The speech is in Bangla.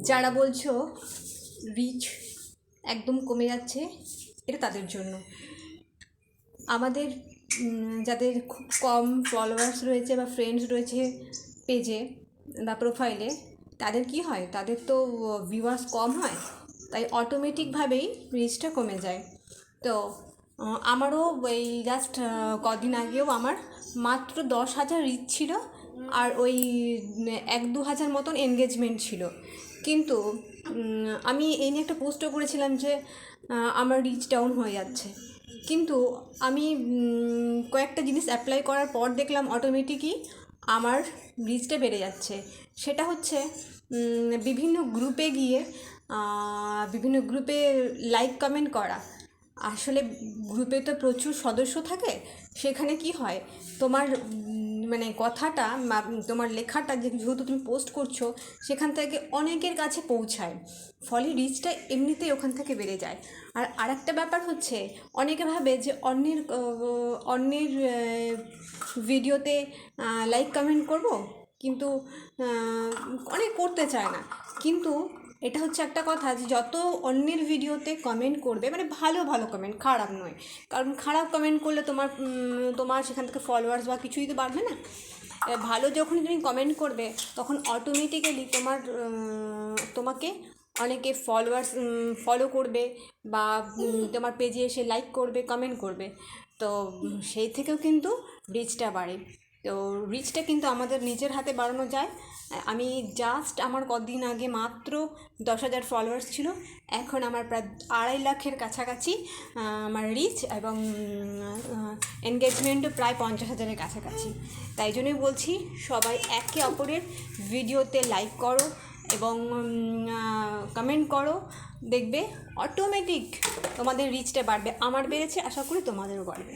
যারা বলছো রিচ একদম কমে যাচ্ছে, এটা তাদের জন্য। আমাদের যাদের খুব কম ফলোয়ার্স রয়েছে বা ফ্রেন্ডস রয়েছে পেজে বা প্রোফাইলে, তাদের কি হয়, তাদের তো ভিউয়ার্স কম হয়, তাই অটোমেটিকভাবেই রিচটা কমে যায়। তো আমারও এই জাস্ট কদিন আগেও আমার মাত্র 10,000 রিচ ছিল, আর ওই 1-2 হাজার মতন এনগেজমেন্ট ছিল। কিন্তু আমি এই নিয়ে একটা পোস্টও করেছিলাম যে আমার রিচ ডাউন হয়ে যাচ্ছে। কিন্তু আমি কয়েকটা জিনিস অ্যাপ্লাই করার পর দেখলাম অটোমেটিকই আমার রিচটা বেড়ে যাচ্ছে। সেটা হচ্ছে বিভিন্ন গ্রুপে গিয়ে বিভিন্ন গ্রুপে লাইক কমেন্ট করা। আসলে গ্রুপে তো প্রচুর সদস্য থাকে, সেখানে কি হয়, তোমার মানে কথাটা তোমার লেখাটা যেহেতু তুমি পোস্ট করছো, সেখান থেকে অনেকের কাছে পৌঁছায়, ফলে রিচটা এমনিতেই ওখান থেকে বেড়ে যায়। আর আরেকটা ব্যাপার হচ্ছে, অনেকে ভাবে যে অন্যের ভিডিওতে লাইক কমেন্ট করব, কিন্তু অনেক করতে চায় না। কিন্তু এটা হচ্ছে একটা কথা যে যত অন্যের ভিডিওতে কমেন্ট করবে, মানে ভালো ভালো কমেন্ট, খারাপ নয়, কারণ খারাপ কমেন্ট করলে তোমার সেখান থেকে ফলোয়ার্স বা কিছুই তো বাড়বে না। ভালো যখনই তুমি কমেন্ট করবে, তখন অটোমেটিক্যালি তোমাকে অনেকে ফলো করবে বা তোমার পেজে এসে লাইক করবে, কমেন্ট করবে। তো সেই থেকেও কিন্তু রিচটা বাড়ে। তো রিচটা কিন্তু আমাদের নিজের হাতে বাড়ানো যায়। আমি জাস্ট আমার কদিন আগে মাত্র 10,000 ফলোয়ার্স ছিল, এখন আমার প্রায় 2.5 লাখের কাছাকাছি আমার রিচ, এবং এনগেজমেন্টও প্রায় 50,000-এর কাছাকাছি। তাই জন্যই বলছি, সবাই একে অপরের ভিডিওতে লাইক করো এবং কমেন্ট করো, দেখবে অটোমেটিক তোমাদের রিচটা বাড়বে। আমার বেড়েছে, আশা করি তোমাদেরও বাড়বে।